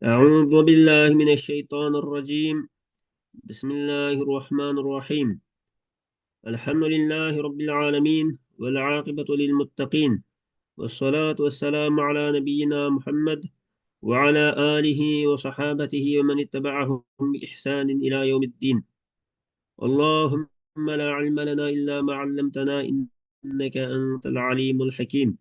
أعوذ بالله من الشيطان الرجيم. بسم الله الرحمن الرحيم. الحمد لله رب العالمين والعاقبة للمتقين، والصلاة والسلام على نبينا محمد وعلى آله وصحابته ومن اتبعهم بإحسان إلى يوم الدين. اللهم لا علم لنا إلا ما علمتنا إنك أنت العليم الحكيم.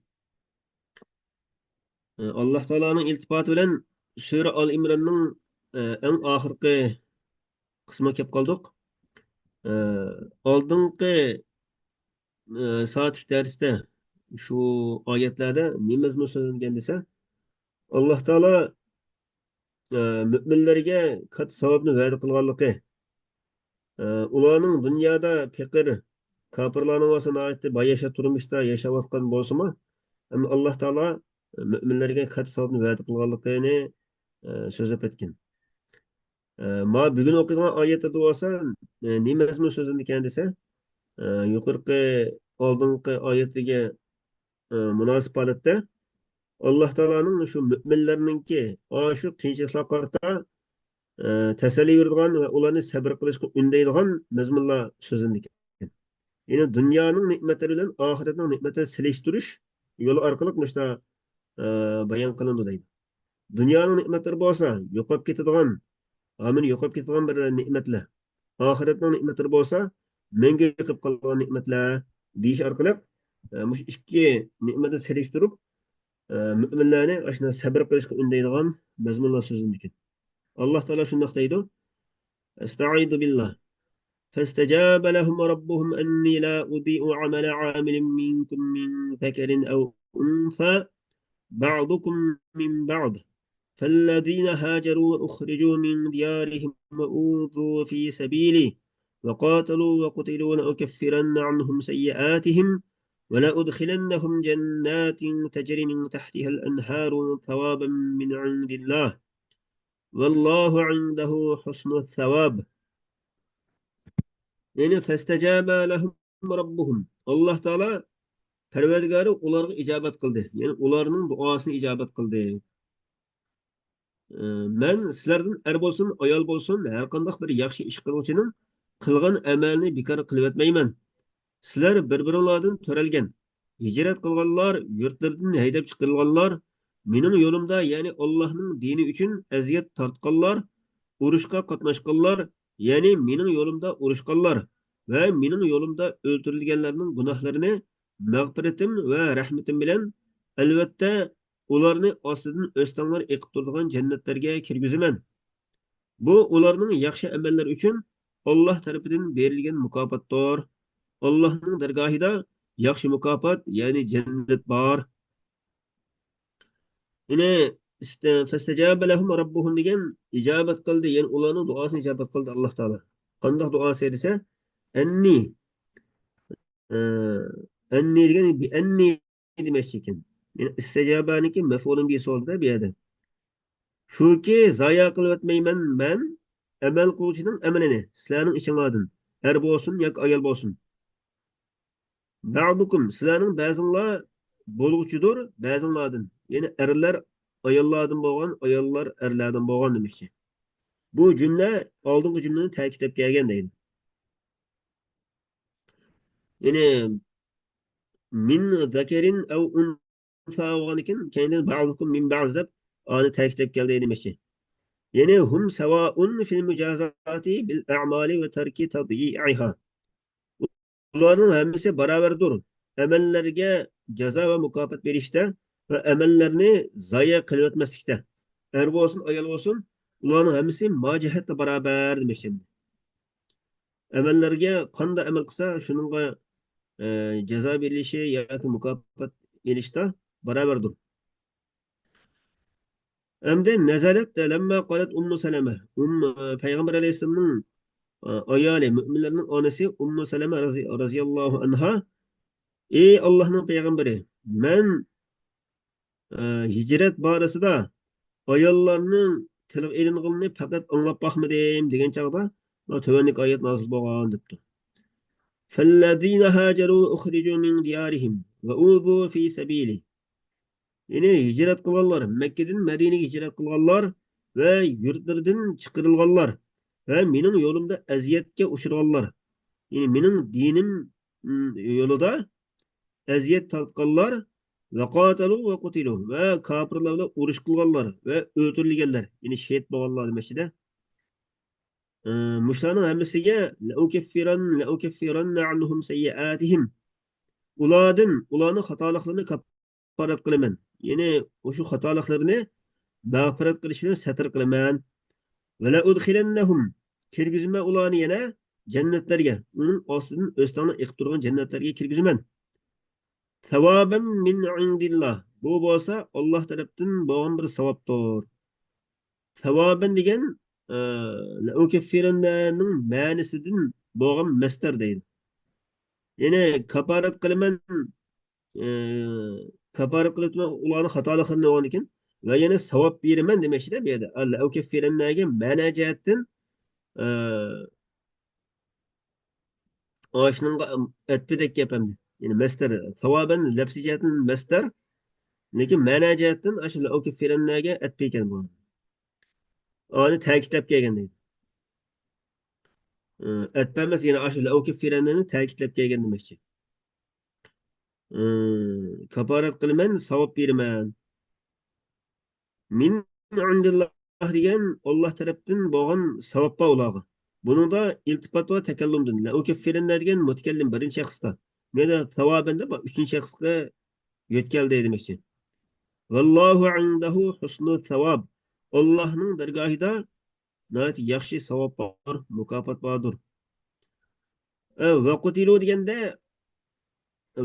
الله تعالى iltifoti bilan Sura Al Imronning eng oxirgi qismiga kelib qoldik. Oldingi soatlik darsda shu oyatlarda nima mazmun so'zlangan desa, Alloh taolo mo'minlarga katta savobni va'da qilganligi, ularning dunyoda faqir kofirlarning vasinoatida boy yashab turmishda yashayotgan bo'lsa-mu, ammo Alloh taolo mo'minlarga katta savobni va'da qilganligini so'zlab o'tgan. Ma bugun o'qigan oyatlarda bo'lsa, nima mazmun so'zlangan desa, yuqorqi oldingi oyatiga munosib holatda Alloh taoloning shu mo'minlarninki shu qiyinchiliklarga qarata tasalli beradigan va ularni sabr qilishga undaydigan mazmunlar so'zlangan. Ya'ni dunyoning ne'matlari bilan oxiratning ne'matini silishtirish yo'li orqali mushta bayon qilindi deydi. Dunyoning ne'matlari bo'lsa, yo'qolib ketadigan, amin yo'qolib ketadigan bir ne'matlar. Oxiratning ne'matlari bo'lsa, menga qilib qolgan ne'matlar deyish orqali mush ikki ne'matni selishtirib mo'minlarni ashuna sabr qilishga undaydigan mazmunlar so'zlangan ekan. Alloh taolo shundoq deydi: "Estaizu billah. فاستجاب لهم ربهم أني لا أضيء عمل عامل منكم من ذكر أو أنثى بعضكم من بعض فالذين هاجروا وأخرجوا من ديارهم وأوذوا في سبيلي وقاتلوا وقتلوا لأكفرن عنهم سيئاتهم ولأدخلنهم جنات تجري من تحتها الأنهار ثوابا من عند الله والله عنده حسن الثواب." Yani فَاسْتَجَابَ لَهُمْ رَبُّهُمْ. Allah Teala Perverdigarı onlara icabet kıldı. Yani onların duasını icabet kıldı. Men sizlerden er bolsun, ayal bolsun, her kandak bir yaxşı iş kılgıçının kılgan emelini bekar kılıp etmeymen. Sizler bir-birinlerden törelgen. Hicret kılganlar, yurtlardan heydep çıkılganlar, benim yolumda yani Allah'ın dini için eziyet tartkanlar, uruşka katnaşkanlar, yani benim yolumda uruşkanlar ve benim yolumda öldürülgenlerinin günahlarını mağfiretim ve rahmetim bilen elbette ularını aslından östanlar ekip durduğun cennetlerge kirgüzümen. Bu ularının yaxşı emeller için Allah tarafından verilgen mukafatlar. Allah'ın dergahida yaxşı mukafat yani cennet var. Yine işte festecabe lehum rabbuhum degan icabet kıldı. Yani ularning duasini icabet kıldı Allah Teala. Qanday duası dese enni e, enni degan bi enni demek ekan. Yani isticabaniki mef'ulun bir solda bir yerde. Shuki zoya qilib o'tmayman men amal qiluvchining amalini sizlarning ichinglardan er bo'lsin yoki ayol bo'lsin. Ba'dukum sizlarning ba'zinglar bo'lg'uchidir ba'zinglardan. Ya'ni erlar ayollardan bo'lgan, ayollar erlardan bo'lgan demakchi. Bu cümle oldingi cümleni ta'kidlab kelgan deydi. Yani min zakarin aw unsa bo'lgan ekan, keyin ba'dukum min ba'z deb ani ta'kidlab keldi demakchi. Yani hum savaun fil mücazati bil a'mali ve terki tadyi'iha. Ularning hammasi barobardir. Amallarga jazo va mukofot berishda va amallarni zoya qilib o'tmaslikda. Er bo'lsin, ayol bo'lsin, ularning hammasi mojihatda barobar demoqchi. Amallarga qanday amal qilsa, shuningga jazo berilishi yoki mukofot berishda barobardir. Endi nazarat lamma qalat Ummu Salama. Payg'ambar alayhisolamning ayoli, müminlerinin onası Ummu Salama razıyallahu anha: "Ey Allah'ın peygamberi, men hicret barısida ayollarning tilga ilinganini faqat anglab baxmadim degan chaqda tovanlik oyat nozil bo'lgan debdi. Fallazina hajaru ukhriju min diyarihim va uzu fi sabili. Yine hicret kılanlar, Mekke'den Medine'ye hicret kılanlar ve yurtlardan çıkarılganlar ve mening yolumda eziyetke uçurganlar. Yani mening dinim yolunda eziyet tartkanlar ve katalu ve kutilu ve kapırlarla uruş kılganlar ve öldürülgenler. Yani şehit bolganlar demekçi de. Muşlarning hammasiga la anhum sayyiatihim. Ularni xatoliqlarini kafarat qilaman. Ya'ni o'sha xatoliqlarini mag'firat qilish bilan satr qilaman. Va la udkhilannahum. Kirgizma ularni yana jannatlarga. Uning ostidan o'stani iqib turgan jannatlarga kirgizaman. Savoban min indillah. Bu bo'lsa Alloh tarafdan bo'lgan bir savobdir. Savoban degan la ukaffirannaning ma'nisidan bo'lgan masdar deydi. Ya'ni kafarat qilaman kafarat qilib ularni xatoliqlarini olgan ekan va yana savob beraman demoqchida bu yerda alla ukaffirannaga ma'na jihatdan oshninga atpidek gap hamdi ya'ni masdar savoban lafzi jihatdan masdar lekin ma'na jihatdan ashula ukaffirannaga atpi ekan bu oni ta'kidlab kelgan deydi atpa emas yana ashula ukaffirannani ta'kidlab kelgan demoqchi kafarat qilaman savob beraman min indilloh degan Alloh tarafdan bo'lgan savobga ularga. Buningda iltifot va takallumdan. La ukaffiranna degan mutakallim birinchi shaxsda. Menda savobanda uchinchi shaxsga yo'tkaldi demoqchi. Vallohu indahu husnul savob. Allohning dargohida nihoyat yaxshi savob bor, mukofot bordir. Va qutilu deganda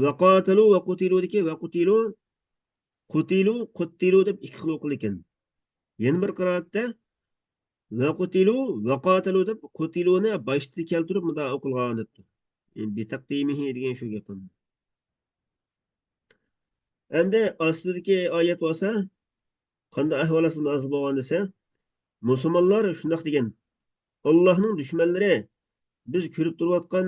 va qatilu va qutilu deki va qutilu deb ikki xil o'qil ekan. Yana bir qiroatda vaqutilu vaqatilu deb qutiluni boshda keltirib bunday o'qilgan debdi. Bitaqdimihi degan shu gap. Endi ostidagi oyat bo'lsa, qanday ahvolasi nozil bo'lgan desa, musulmonlar shundoq degan. Allohning dushmanlari biz ko'rib turayotgan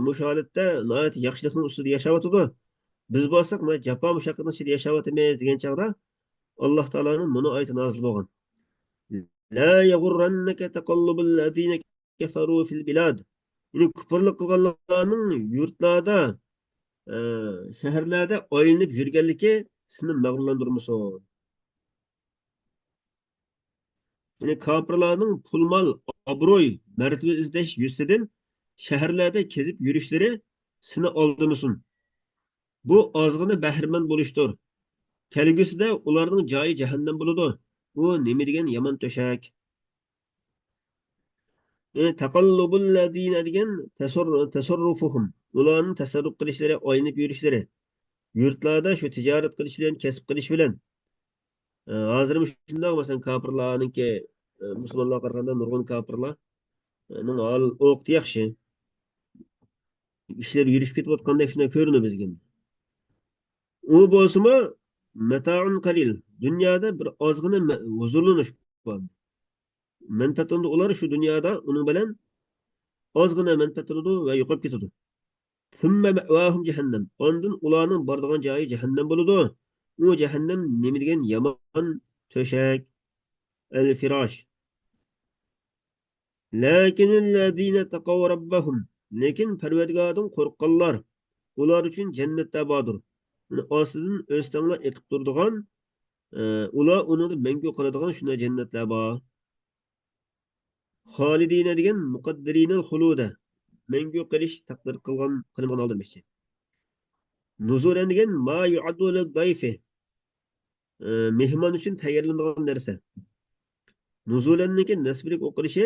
mush holatda nihoyat yaxshilikning ustida yashayotidi. Biz bo'lsak, jafo mushaqqatning ichida yashayotimiz degan chog'da Alloh taoloning buni oyati nozil bo'lgan. La yaghurrannaka taqallubul ladina kafaru fil bilad. Ya'ni kufrlik qilganlarning yurtlarda, shaharlarda oylanib yurganligi sizni mag'rurlantirmasin. Ya'ni kofirlarning pul-mol, obro'y, martaba izlash yuzidan shaharlarda kezib yurishlari seni aldamasin. Bu ozg'ina bahriman bo'lishdir. Kelgusida ularning joyi jahannam bo'ladi. Bu nima degan yomon to'shak. Taqallubul ladina degan tasarrufuhum. Ularning tasarruf qilishlari, oylanib yurishlari. Yurtlarda shu tijorat qilish bilan, kasb qilish bilan. Hozir shundoq masalan kofirlarniki musulmonlarga qaraganda nurg'un kofirlar hol o'qti yaxshi. Ishlar yurishib ketayotganda shunday ko'rinadi bizga. U bo'lsa-mu mataun qalil. Dunyoda bir ozgina huzurlanish bor. Manfaatunda ular shu dunyoda uning bilan ozgina manfaat oladi va yo'qolib ketadi. Thumma ma'wahum jahannam. Ondan ularning boradigan joyi jahannam bo'ladi. U jahannam nima degan yomon to'shak, al-firosh. Lakinnallazina taqaw rabbahum. Lekin Parvardigordan qo'rqqanlar, ular uchun jannatlar bordir. Ostidan o'stanlar eqib turadigan, ular uni mangu qiladigan shunday jannatlar bor. Xolidina degan muqaddirinal xuluda. Mangu qilish taqdir qilingan demoqchi. Nuzulan degan ma yu'addu lid-dayfi. Mehmon uchun tayyorlangan narsa. Nuzulanniki nasblik o'qilishi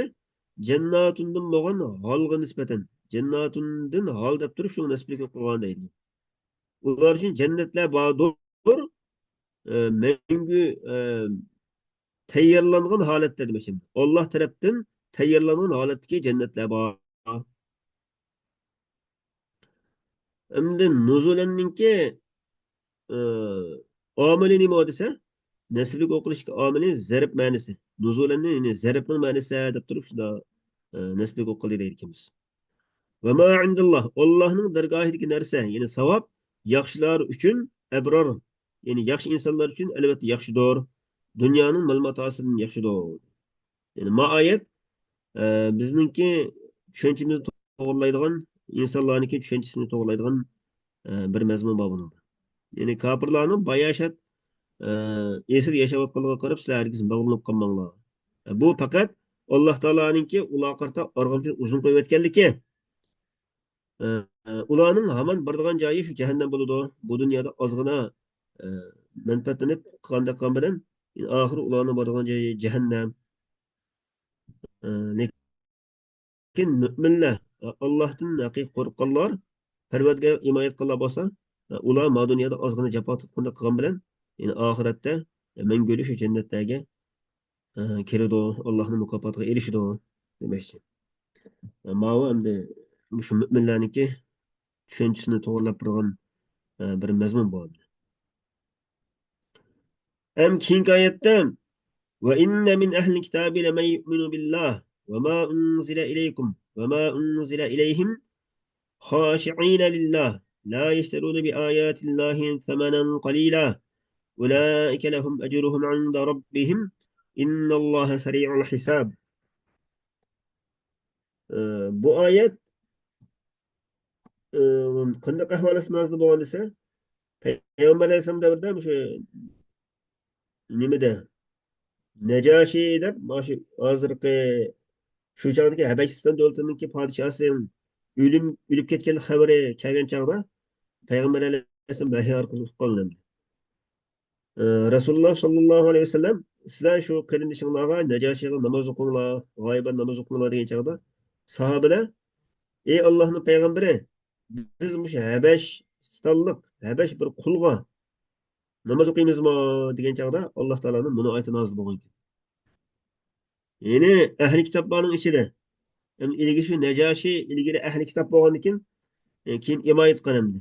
jannatundan bo'lgan holga nisbatan. Jannatundan hol deb turib shu nasblik o'qilgan deydi. Ular uchun jannatlar bordir. Mangu tayyorlangan holatda demoqchi. Alloh tarafdan tayyorlangan holatdagi jannatlar bor. Endi nuzulanninki omili nima desa, nasblik o'qilishga omili zarb ma'nosi. Nuzulanni ya'ni zarbning ma'nosi deb turib shunda nasblik o'qildi deymiz. Va ma indalloh Allohning dargohidagi narsa, ya'ni savob yaxshilar uchun abror, ya'ni yaxshi insonlar uchun albatta yaxshidir. Dünyanın mal matasından yaxşıdır. Yani ma ayet bizningki tushunchamizni to'g'irlaydigan, insonlarniki tushunchisini to'g'irlaydigan bir mazmun bor bunida. Ya'ni kofirlarning bayashat yesir yashayotganligiga qarab sizlar hargiz mag'lub qolmanglar. Bu faqat Alloh taoloninki ular qarta arg'amchi uzun qo'yayotganligi. E, ularning hamon boradigan joyi shu jahannam bo'ladi. Bu dunyoda ozgina e, manfaatlanib qilganda qilgan bilan oxiri ularning boradigan joyi jahannam. Lekin mo'minlar Allohdan haqiqiy qo'rqqanlar, Parvardigor imoyat qilgan bo'lsa, ular ma dunyoda ozgina jafo tutqanda qilgan bilan, yani oxiratda mangulik shu jannatdagi kiradi, Allohning mukofotiga erishadi demoqchi. Ma'u endi shu mo'minlarniki tushunchisini to'g'irlab turgan bir mazmun bor. Ham keyingi oyatda va inna min ahli kitobi laman yu'minu billah va ma unzila ilaykum va ma unzila ilayhim خاشعين لله لا يشترون بآيات الله ثمنا قليلا أولئك لهم أجرهم عند ربهم إن الله سريع الحساب. Bu ayet qanday ahvol asnosida bo'lgan desa, payg'ambar alayhisalom davrida o'sha nimada Najoshi deb mana shu hozirgi shu chog'dagi Habashiston davlatiniki podshosi o'lib ketgan xabari kelgan chog'da payg'ambar alayhisalom vahiy orqali uqqanlandi. Rasululloh sollallohu alayhi vasallam sizlar shu qarindishinglarga Najoshiga namoz o'qinglar, g'oyibona namoz o'qinglar degan chog'da sahobalar ey Allohning payg'ambari biz mushu Habashistonlik Habash bir qulga namoz o'qiymizmi degan chog'da Alloh taoloning buni oyati nozil bo'lgan ekan. Ya'ni ahli kitoblarning ichida ilgari shu Najoshi ilgari ahli kitob bo'lgandan keyin imoyat qilindi.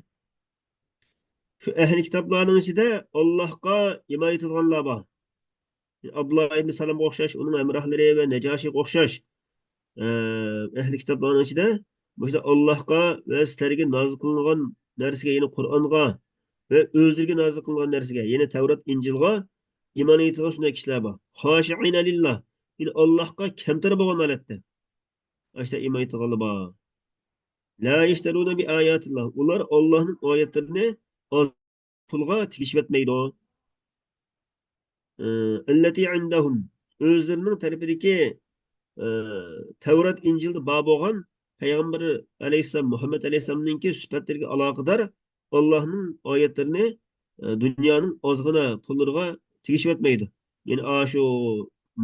Shu ahli kitoblarning ichida Allohga imoyat qilganlar bor. Abdullah ibn Salamga o'xshash, uning hamrohlari va Najoshiga o'xshash ahli kitoblarning ichida bu Allohga va sizlarga nozil qilingan narsaga, ya'ni Qur'onga va o'zlariga nozil qilingan narsaga, ya'ni Tavrat, Injilga iymon etgan shunday kishilar bor. Xoshiina lillah, ya'ni Allohga kamtar bo'lgan holatda. Ashta iymon etganlar bor. La yashtaruna bi ayatillah. Ular Allohning oyatlarini pulga tegishib etmaydi. Allati indahum. O'zlarining tarafidagi Tavrat, Injilda bor bo'lgan payg'ambar alayhissalom Muhammad alayhissalomninki sifatlariga aloqador Allohning oyatlarini dunyoning ozgina pullariga tegishib etmaydi. Ya'ni shu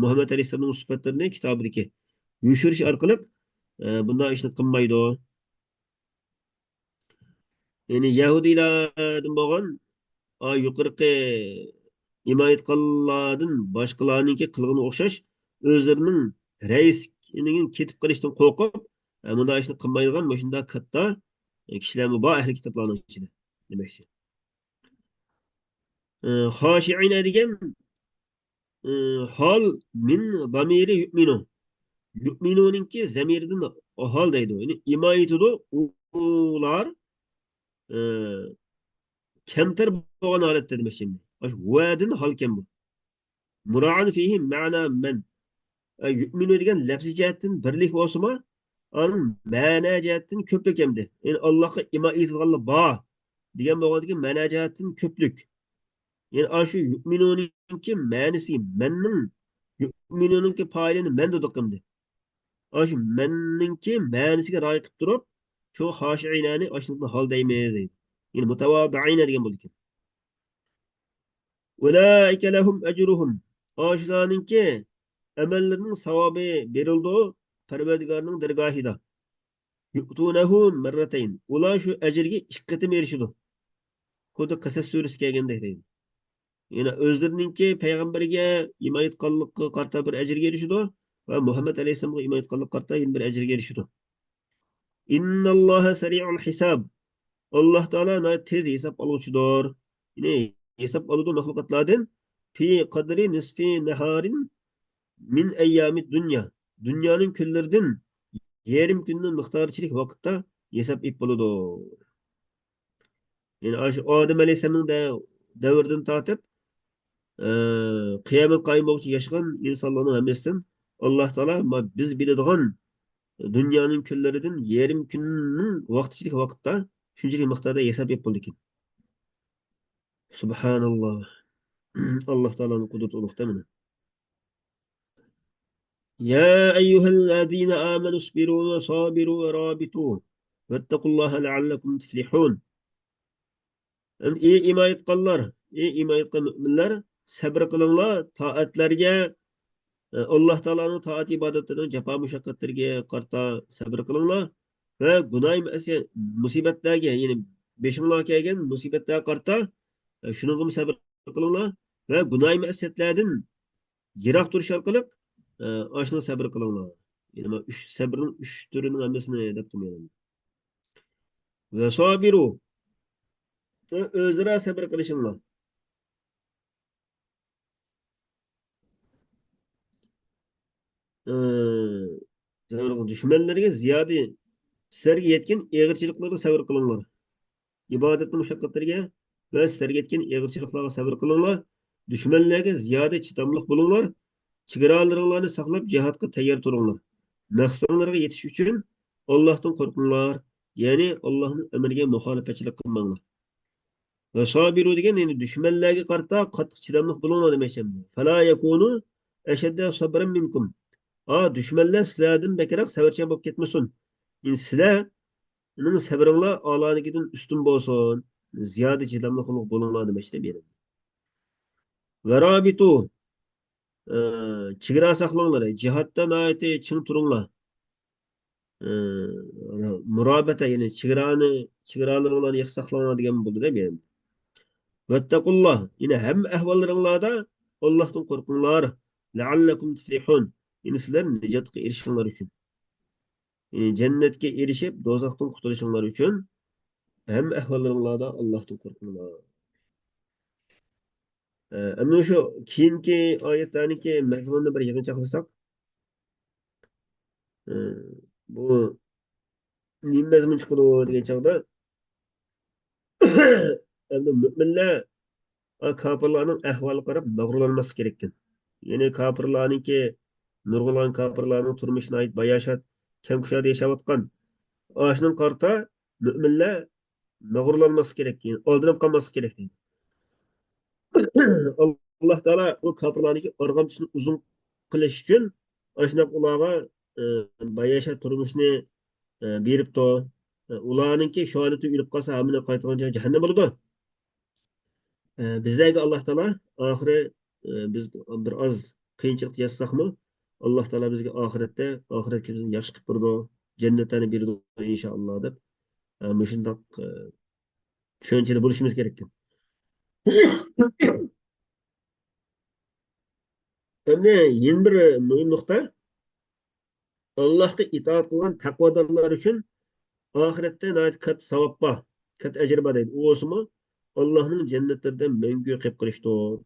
Muhammad alayhissalomning sifatlarini kitobidagi yushirish orqali bunday ishni qilmaydi. Ya'ni Yahudiylardan bo'lgan yuqorqi imoyat qilganlardan boshqalarningki qilgani o'xshash o'zlarining raisining ketib qolishdan qo'rqib bunday ishni qilmaydigan shunday katta kishilarmi bor ahli kitoblarning ichida demoqchi. Xoshiina degan hol min zamiri yu'minu. Yu'minuninki zamiridan hol deydi. Ya'ni imoyatida ular kamtar bo'lgan holatda demoqchi. Vadin hol kam bu. Mura'an fihi ma'na man. Yu'minu degan lafzi jihatdan birlik bo'lsa-mu, onun ma'na jihatdan ko'plik hamdi. Ya'ni Allohga imo etganlar bor degan bo'lgandagi ma'na jihatdan ko'plik. Ya'ni shu yu'minuninki ma'nisi manning yu'minuninki failini man dedik. Shu manninki ma'nisiga rioya qilib turib, shu xoshiinani ashunday hol deymiz. Ya'ni mutavadiina degan bo'ldi. Ulaika lahum ajruhum. Shularninki amallarning savobi berildi Parvardigorning dargohida. Yu'tunahu marratayn. Ular shu ajrga ikki qatim erishadi. Xuddi Qasas surasi kelgandek deydi. Ya'ni o'zlarininki payg'ambariga imoyat qilganlikqa qarta bir ajrga erishadi va Muhammad alayhisolamga imoyat qilganlikqa qarta yana bir ajrga erishadi. Innalloha sari'ul hisob. Alloh taolo tez hisob oluvchidir. Ya'ni hisob oladi maxluqotlardan fi qadri nisfi naharin min ayyamid dunya. Dunyoning kunlaridan yarim kunning miqdorichilik vaqtda hisob ib bo'ladi. Ya'ni shu Odam alayhisolamning davridan tortib qiyomat qoyimoqchi yashagan insonlarning hammasidan alloh taolo biz biladigan dunyoning kunlaridan yarim kunning vaqtichilik vaqtda shunchalik miqdorda yasab yeb bo'ldi ekan. Subhanalloh. alloh taoloning qudrati ulug'da mana. يا أيها الذين آمنوا اصبروا وصابروا ورابطوا واتقوا الله لعلكم تفلحون. إيه إما يتقلر إيه إما يتقل مؤمنler sabr qilinglar toatlarga alloh taoloning toat ibodatlarining jafo mushaqqatlariga qarta sabr qilinglar va gunoh musibatlarga ya'ni beshinglar kelgan musibatlarga qarta shunga sabr qilinglar va gunoh masiyatlardan yiroq turish orqali oshni sabr qilinglar. Yani üç sabrın üç türünün hammesini deptim yani. Ve sabiru özüra sabır kılışınlar. Düşmanlarga ziyade sizlarga yetken eğirçiliklarga sabır kılınlar. İbadetli muşakkatlarga ve sizlarga yetken eğirçiliklarga sabır kılınlar. Düşmanlarga ziyade çıtamlık bulunlar. Çigaralarını saklap cihatga tayyor turunlar. Maqsadlarga yetiş üçün Allah'tan korkunlar. Yani Allah'ın emriga muhalefetçilik kılmanglar. Ve sabiru degan yani düşmanlarga qarta qattiq chidamliq bo'linglar demoqchi. Fala yakunu ashadda sabran minkum. Düşmanlar sizlardan bekroq sabrchan bo'lib ketmasin. Yani sizlarning sabringlar Allohnikidan ustun bo'lsin. Ziyoda chidamliq bo'linglar demoqchi berim. Va rabitu chegara saqlanglar. Jihatda noiti ching turinglar. Murobata yani chegaralarni yaxshi saqlanglar degan bo'ldi-da berim. Vettakullah. Yine hem ehvallarınlarda Allah'tan korkunlar. Leallekum tuflihun. Yine sizler nicatka erişinler için. Yani cennetke erişip dozaktan kurtuluşunlar için hem ehvallarınlarda Allah'tan korkunlar. Ama şu kiyinki ayetlerindeki mezmununu bir yakın çakırsak e, bu neyim mezmun çıkıyor diye çağda müminler kafirlarning ahvoliga qarab mag'rurlanmaslik kerak ekan. Ya'ni kofirlarniki nurg'ulon kofirlarning turmushini ayt bayashat kam kushada yashayotgan oshning qarta mo'minlar mag'rurlanmaslik kerak, yani aldanib qolmaslik kerak deydi. Alloh taolo u kofirlarniki arg'amchisini uzun qilish uchun shunaqa ularga bayashat turmushni beribdi. Ularniki shu holatda o'lib qolsa hamma qaytgan joy jahannam bo'ladi. Bizlarga Alloh taolo oxiri biz bir oz qiyinchilik yashasaqmi, Alloh taolo bizga oxiratga bizni yaxshi qilib berdi, jannatlarni berdi inshaalloh deb shundoq tushunchali bo'lishimiz kerak ekan. Endi yana bir muhim nuqta Allohga itoat qilgan taqvodorlar uchun oxiratda katta savob bor, katta ajr bor deydi. U o'simi Allohning jannatlaridan mangu qilib qilishdir.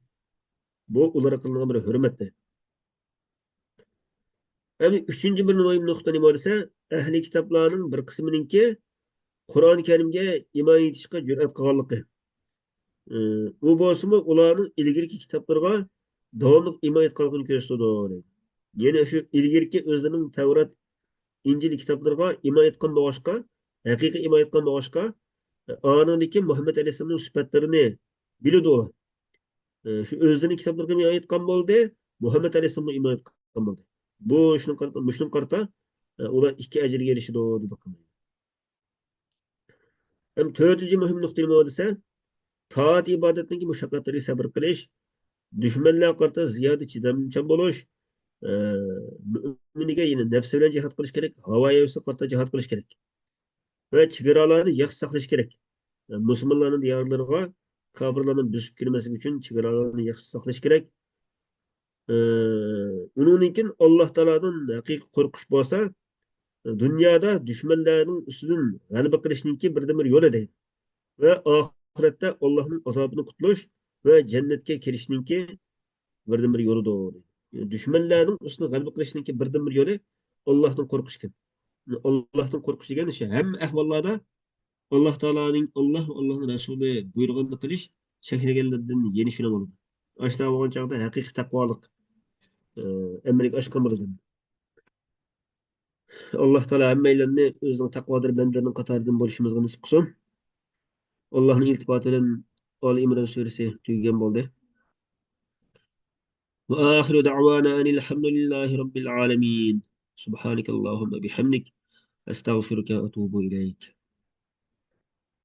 Bu ularga qilingan bir hurmatdir. Yani üçüncü bir mühim nokta nima desa, ahli kitoblarning bir qismininki Qur'oni Karimga iymon etishga jur'at qilganligi. U bo'lsa ularning ilgirki kitoblarga davomli iymon etganligini ko'rsatadi. Yana shu ilgirki o'zlarining Tavrat, Injil kitoblarga iymon etgan bo'lishqa, haqiqiy iymon etgan bo'lishqa, anındaki Muhammed Aleyhisselam'ın sifatlarini biladi ular. Şu o'zlarining kitoblariga iymon etgan bo'ldi, Muhammed Aleyhisselam'a iymon etgan bo'ldi. Bu shundan qarta ular ikki ajrga erishadi dedi. Hem to'rtinchi muhim nuqta nima desa, toat ibodatning mushaqqatlariga sabr qilish, dushmanlarga qarta ziyoda chidamchan bo'lish, mo'miniga yine nafsi bilan jihad qilish kerak, havoyisi qarta jihad qilish kerak va chegaralarni yaxshi saqlash kerak. Musulmonlarning diyorlariga kofirlarning bosib kirmasligi uchun chegaralarni yaxshi saqlash kerak. Uningkin Alloh taolodan haqiqiy qo'rqish bo'lsa, dunyoda dushmanlarning ustidan g'alaba qilishninki birdan-bir yo'li deydi. Ve ahirette Allah'ın azabını qutuluş ve cennetke kirishninki birdan-bir yo'li deydi. Yani düşmanlarning ustidan g'alaba qilishninki birdan-bir yo'li Allohdan qo'rqish ekan. Allohdan qo'rqish degani shu hamma ahvollarda Alloh taoloning Allohning Rasuli buyurganini qilish, cheklaganlardan yenish bilan bo'ladi. Aşta bolgan çağda haqiqiy taqvolik emrik aşkan bolgan. Alloh taolo hammalarni o'zining taqvodor bandalarining qatoridan bo'lishimizga nasib qilsin. Allohning iltifoti bilan Ali Imron surasi tugagan bo'ldi. وآخر دعوانا أن الحمد لله رب العالمين. سبحانك اللهم بحمدك أستغفرك وأتوب إليك.